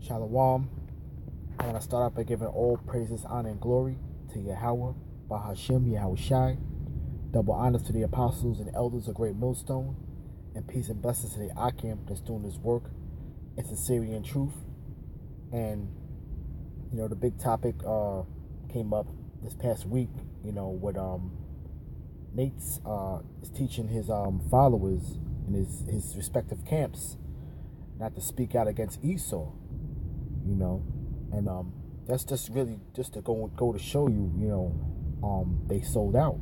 Shalom. I want to start out by giving all praises, honor, and glory to Yahweh, Bahashim, Yahweh Shai. Double honors to the apostles and elders of Great Millstone, and peace and blessings to the Akim that's doing this work in sincerity and truth. And, the big topic came up this past week, with Nate's is teaching his followers in his respective camps not to speak out against Esau, and that's just really just to go to show you, they sold out,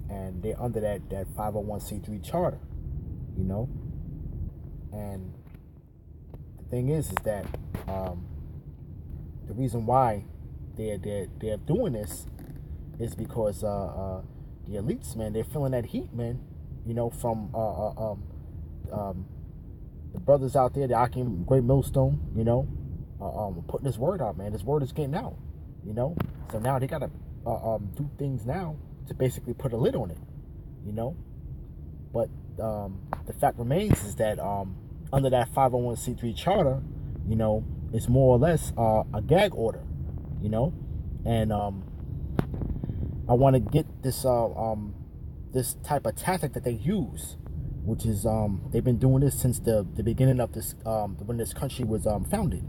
and they're under that 501c3 charter, and the thing is that the reason why they're doing this is because the elites, man, they're feeling that heat, man, from the brothers out there, the Akim, Great Millstone, putting this word out, man. This word is getting out, So now they gotta do things now to basically put a lid on it, But the fact remains is that under that 501c3 charter, it's more or less a gag order, and I want to get this this type of tactic that they use, which is they've been doing this since the beginning of this when this country was founded,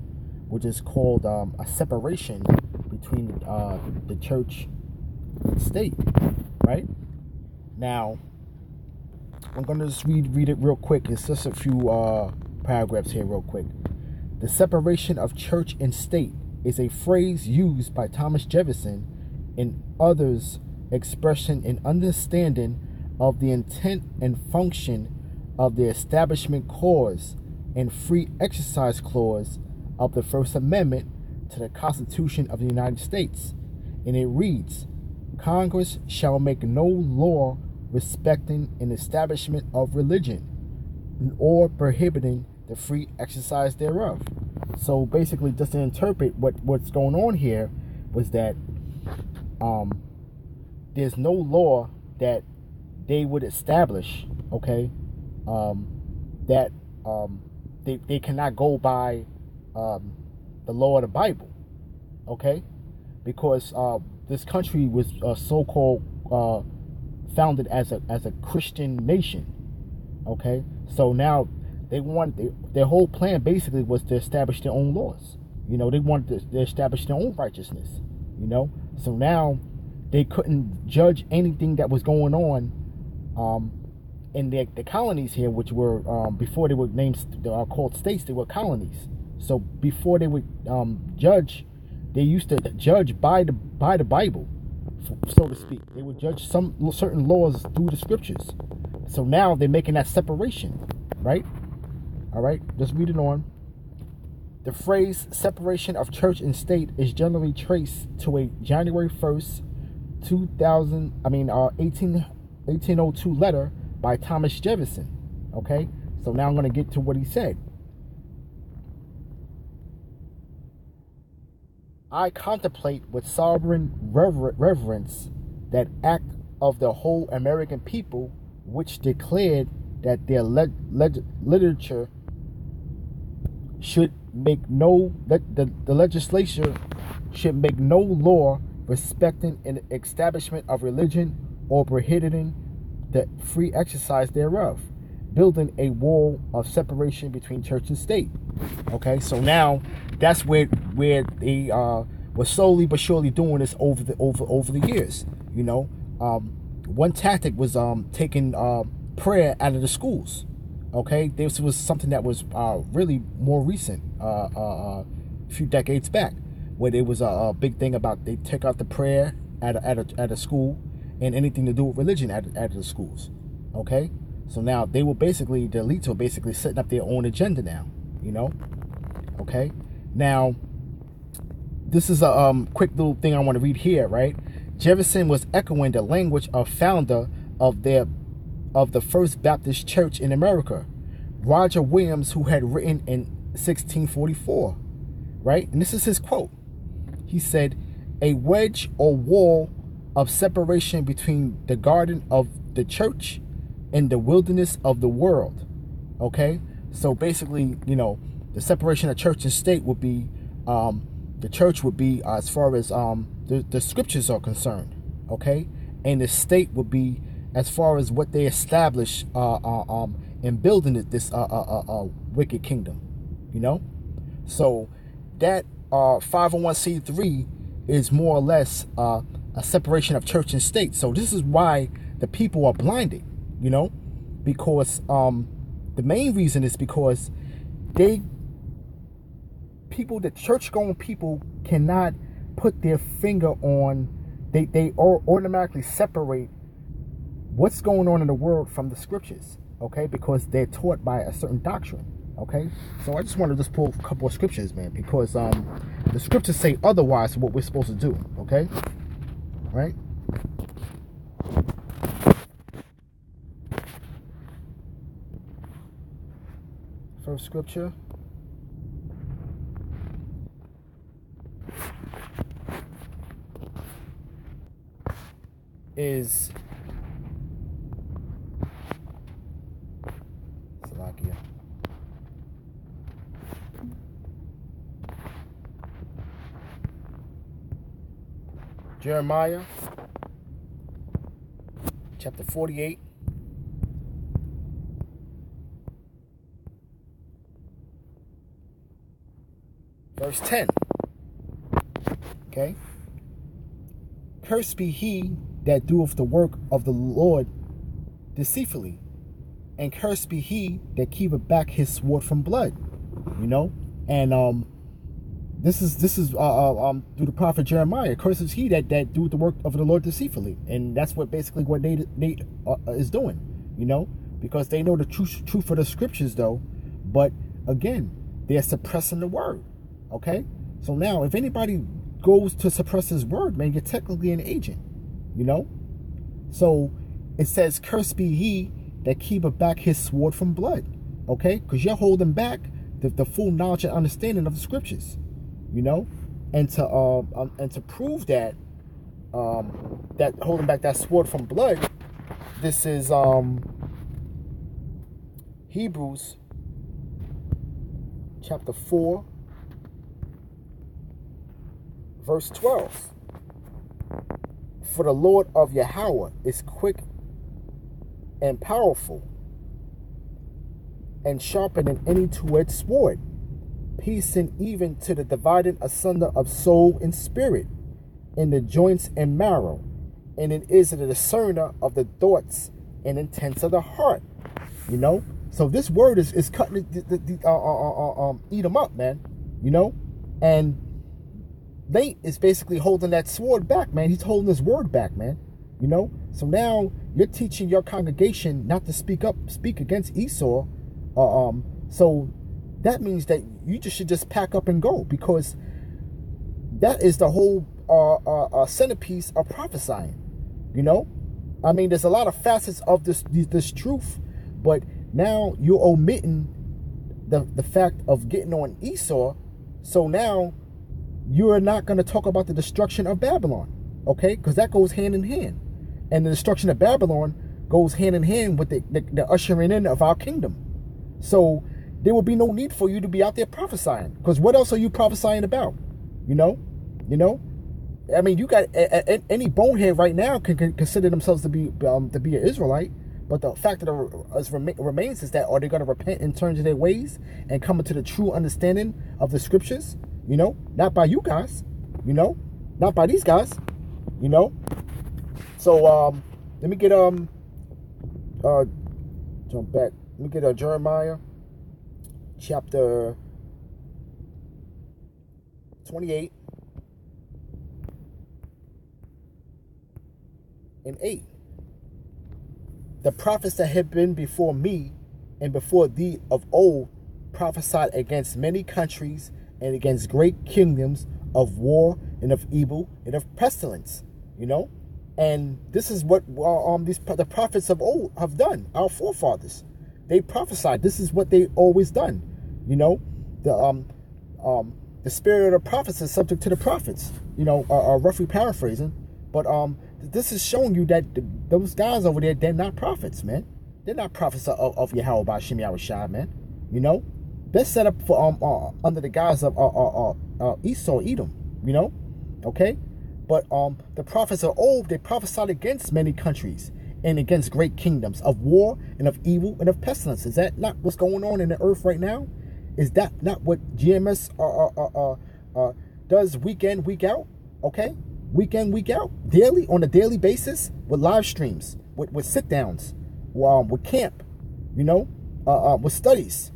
which is called a separation between the church and state. Right now, I'm gonna just read it real quick. It's just a few paragraphs here, real quick. The separation of church and state is a phrase used by Thomas Jefferson and others expressing an understanding of the intent and function of the Establishment Clause and Free Exercise Clause of the First Amendment to the Constitution of the United States. And it reads, Congress shall make no law respecting an establishment of religion or prohibiting the free exercise thereof. So basically, just to interpret what's going on here was that there's no law that they would establish, okay, that they cannot go by the law of the Bible, okay, because this country was so-called founded as a Christian nation, okay. So now they want their whole plan basically was to establish their own laws. They wanted to establish their own righteousness. So now they couldn't judge anything that was going on in the colonies here, which were before they were named called states. They were colonies. So before they would judge, they used to judge by the Bible, so to speak. They would judge some certain laws through the scriptures. So now they're making that separation, right? All right, just read it on. The phrase separation of church and state is generally traced to a January 1st, 1802 letter by Thomas Jefferson. Okay, so now I'm going to get to what he said. I contemplate with sovereign reverence that act of the whole American people which declared that their literature should make the legislature should make no law respecting an establishment of religion or prohibiting the free exercise thereof, building a wall of separation between church and state. Okay, so now that's where they were slowly but surely doing this over the years. One tactic was taking prayer out of the schools. Okay, this was something that was really more recent, a few decades back, where there was a big thing about they take out the prayer at a school and anything to do with religion at the schools. Okay, so now the elites were basically setting up their own agenda now. Okay, now this is a quick little thing I want to read here. Right, Jefferson was echoing the language of founder of the First Baptist Church in America, Roger Williams, who had written in 1644, right? And this is his quote. He said, a wedge or wall of separation between the garden of the church and the wilderness of the world. Okay? So basically, the separation of church and state would be, the church would be as far as the scriptures are concerned, okay, and the state would be as far as what they establish in building this wicked kingdom, you know. So that 501c3 is more or less a separation of church and state. So this is why the people are blinded, you know, because the main reason is because the church-going people cannot put their finger on, they automatically separate what's going on in the world from the scriptures, okay, because they're taught by a certain doctrine, okay. So I just want to just pull a couple of scriptures, man, because the scriptures say otherwise what we're supposed to do, okay, right? First scripture is Slovakia. Jeremiah chapter 48 verse 10. Okay. Cursed be he that doeth the work of the Lord deceitfully, and cursed be he that keepeth back his sword from blood. You know, and this is through the prophet Jeremiah. Cursed is he that doeth the work of the Lord deceitfully, and that's what basically what Nate is doing. You know, because they know the truth of the scriptures, though, but again, they're suppressing the word. Okay, so now if anybody goes to suppress his word, man, you're technically an agent. You know, so it says, "Cursed be he that keepeth back his sword from blood." Okay, because you're holding back the full knowledge and understanding of the scriptures. You know, and to prove that that holding back that sword from blood, this is Hebrews chapter 4 verse 12. For the Lord of Yahweh is quick and powerful, and sharper than any two-edged sword, piercing even to the dividing asunder of soul and spirit, in the joints and marrow, and it is a discerner of the thoughts and intents of the heart. You know, so this word is cutting eat them up, man. You know, and Nate is basically holding that sword back, man. He's holding his word back, man. You know, so now you're teaching your congregation not to speak against Esau. So that means that you should just pack up and go, because that is the whole centerpiece of prophesying. You know, I mean, there's a lot of facets of this truth, but now you're omitting the fact of getting on Esau. So now you are not going to talk about the destruction of Babylon, okay? Because that goes hand in hand. And the destruction of Babylon goes hand in hand with the ushering in of our kingdom. So there will be no need for you to be out there prophesying, because what else are you prophesying about? You know? I mean, you got any bonehead right now can consider themselves to be an Israelite. But the fact that remains is that, are they going to repent and turn to their ways and come into the true understanding of the scriptures? You know, not by you guys, you know, not by these guys, you know. So let me get jump back. Let me get Jeremiah chapter 28 and 8. The prophets that have been before me and before thee of old prophesied against many countries and against great kingdoms, of war and of evil and of pestilence. You know, and this is what the prophets of old have done. Our forefathers, they prophesied. This is what they always done. You know, the spirit of the prophets is subject to the prophets. You know, roughly paraphrasing, but this is showing you that those guys over there, they're not prophets, man. They're not prophets of Yahweh by Shem Yahushua, man. You know, Best set up for under the guise of Esau, Edom, you know, okay. But the prophets of old, they prophesied against many countries and against great kingdoms of war and of evil and of pestilence. Is that not what's going on in the earth right now? Is that not what GMS does week in, week out? Okay, week in, week out, daily, on a daily basis, with live streams, with sit downs, with camp, you know, with studies,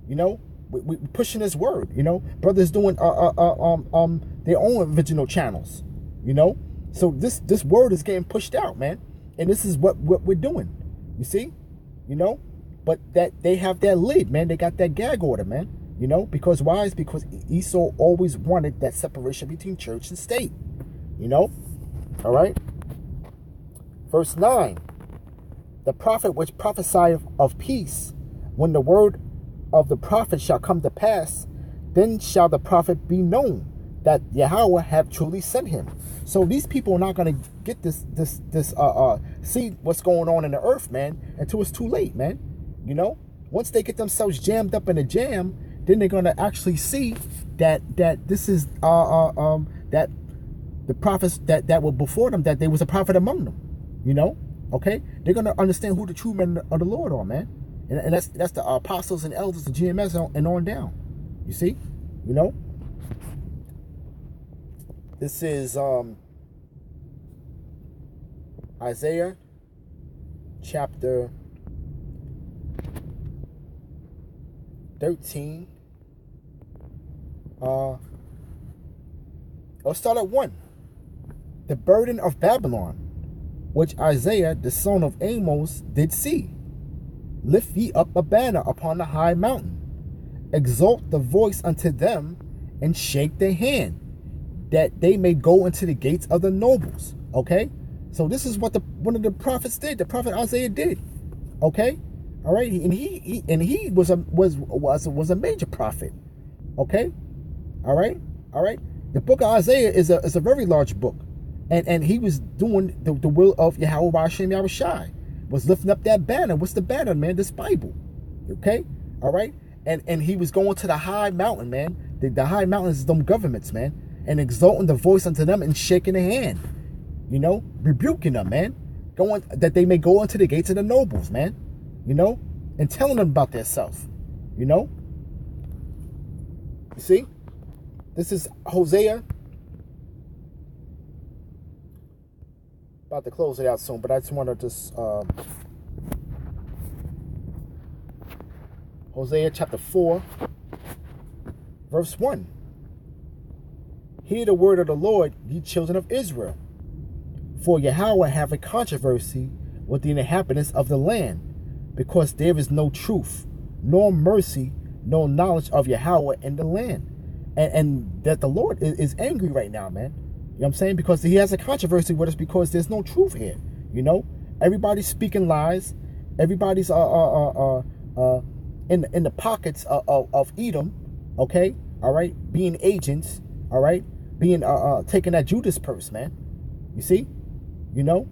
you know, we pushing this word, you know, brothers doing their own original channels, you know. So this word is getting pushed out, man, and this is what we're doing. You see, you know, but that they have that lid, man. They got that gag order, man. You know, because why? Is because Esau always wanted that separation between church and state. You know, all right. Verse 9: the prophet which prophesieth of peace, when the word of the prophet shall come to pass, then shall the prophet be known that Yahweh have truly sent him. So these people are not going to get this see what's going on in the earth, man, until it's too late, man. You know, once they get themselves jammed up in a jam, then they're going to actually see that this is that the prophets that were before them, that there was a prophet among them, you know. Okay, they're going to understand who the true men of the Lord are, man. And that's the apostles and elders of GMS and on down. You see, you know. This is Isaiah chapter 13. I'll start at 1. The burden of Babylon, which Isaiah the son of Amos did see. Lift ye up a banner upon the high mountain. Exalt the voice unto them, and shake their hand, that they may go into the gates of the nobles. Okay, so this is what one of the prophets did. The prophet Isaiah did. Okay, all right, and he was a major prophet. Okay, all right. The book of Isaiah is a very large book, and he was doing the will of Yahweh Hashem Yahushai, was lifting up that banner. What's the banner, man? This Bible. Okay, all right, and he was going to the high mountain, man. The high mountains is them governments, man, and exalting the voice unto them and shaking the hand, you know, rebuking them, man, going that they may go into the gates of the nobles, man, you know, and telling them about their self, you know. You see, this is Hosea. About to close it out soon, but I just want to Hosea chapter 4, verse 1. Hear the word of the Lord, ye children of Israel. For Yahweh have a controversy with the inhabitants of the land, because there is no truth, nor mercy, no knowledge of Yahweh in the land. And that the Lord is angry right now, man. You know what I'm saying? Because he has a controversy with us because there's no truth here. You know? Everybody's speaking lies. Everybody's in the pockets of Edom, okay? All right? Being agents, all right? Being taking that Judas purse, man. You see? You know?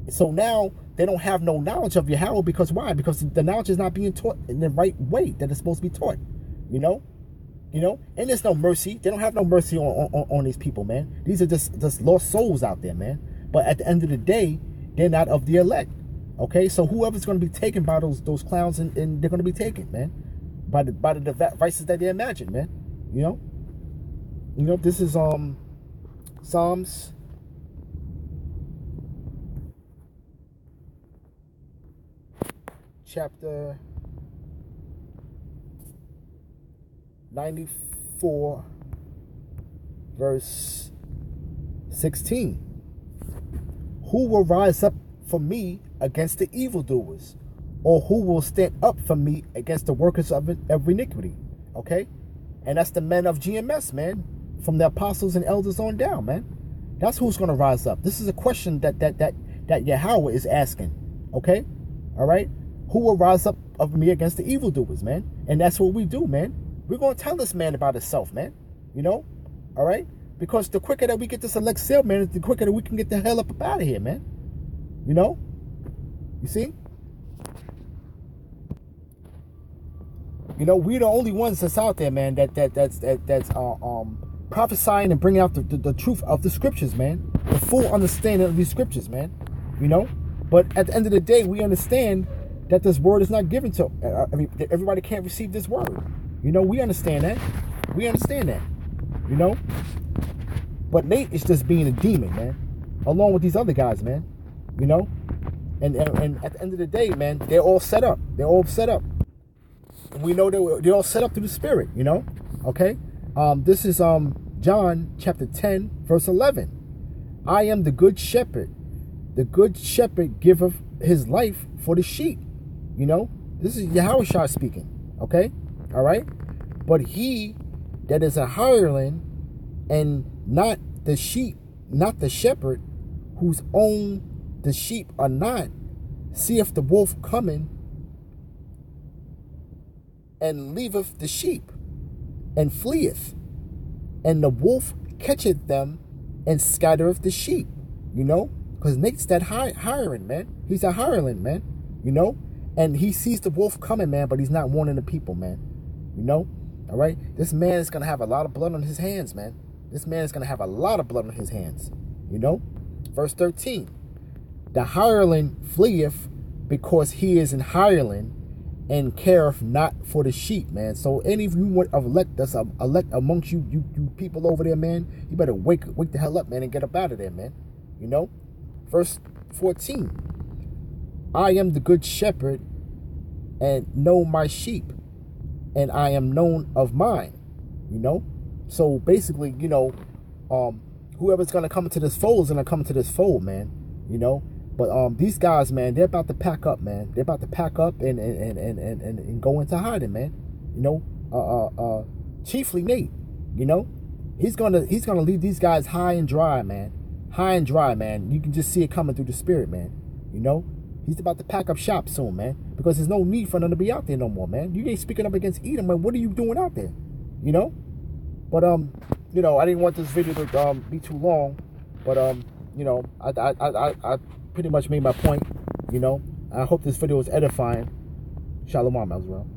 So now they don't have no knowledge of Yahweh because why? Because the knowledge is not being taught in the right way that it's supposed to be taught. You know? You know? And there's no mercy. They don't have no mercy on these people, man. These are just lost souls out there, man. But at the end of the day, they're not of the elect. Okay? So whoever's going to be taken by those clowns, and they're going to be taken, man. By the devices that they imagine, man. You know? You know, this is Psalms chapter 94, verse 16. Who will rise up for me against the evildoers? Or who will stand up for me against the workers of iniquity? Okay? And that's the men of GMS, man. From the apostles and elders on down, man. That's who's going to rise up. This is a question that Yahweh is asking. Okay? All right? Who will rise up of me against the evildoers, man? And that's what we do, man. We're going to tell this man about himself, man. You know? All right? Because the quicker that we get this elect sale, man, the quicker that we can get the hell up out of here, man. You know? You see? You know, we're the only ones that's out there, man, that's prophesying and bringing out the truth of the scriptures, man. The full understanding of these scriptures, man. You know? But at the end of the day, we understand that this word is not given to everybody can't receive this word. You know, we understand that. We understand that. You know? But Nate is just being a demon, man. Along with these other guys, man. You know? And at the end of the day, man, they're all set up. They're all set up. And we know they're all set up through the Spirit, you know? Okay? This is John chapter 10, verse 11. I am the good shepherd. The good shepherd giveth his life for the sheep. You know? This is Yahushua speaking. Okay? All right? But he that is a hireling and not the sheep, not the shepherd, whose own the sheep are not, seeth the wolf coming, and leaveth the sheep, and fleeth. And the wolf catcheth them, and scattereth the sheep. You know? Because Nate's that hiring, man. He's a hireling, man. You know? And he sees the wolf coming, man, but he's not warning the people, man. You know? All right? This man is going to have a lot of blood on his hands, man. This man is going to have a lot of blood on his hands. You know? Verse 13. The hireling fleeth because he is an hireling and careth not for the sheep, man. So any of you elect amongst you people over there, man, you better wake the hell up, man, and get up out of there, man. You know? Verse 14. I am the good shepherd and know my sheep, and I am known of mine. You know? So basically, you know, whoever's gonna come into this fold is gonna come into this fold, man. You know? But these guys, man, they're about to pack up, man. They're about to pack up and go into hiding, man. You know, chiefly Nate. You know, he's gonna leave these guys high and dry, man. High and dry, man. You can just see it coming through the Spirit, man. You know, he's about to pack up shop soon, man. Because there's no need for them to be out there no more, man. You ain't speaking up against Edom, man. What are you doing out there? You know. But you know, I didn't want this video to be too long. But you know, I pretty much made my point, you know. I hope this video was edifying. Shalom, Azrael.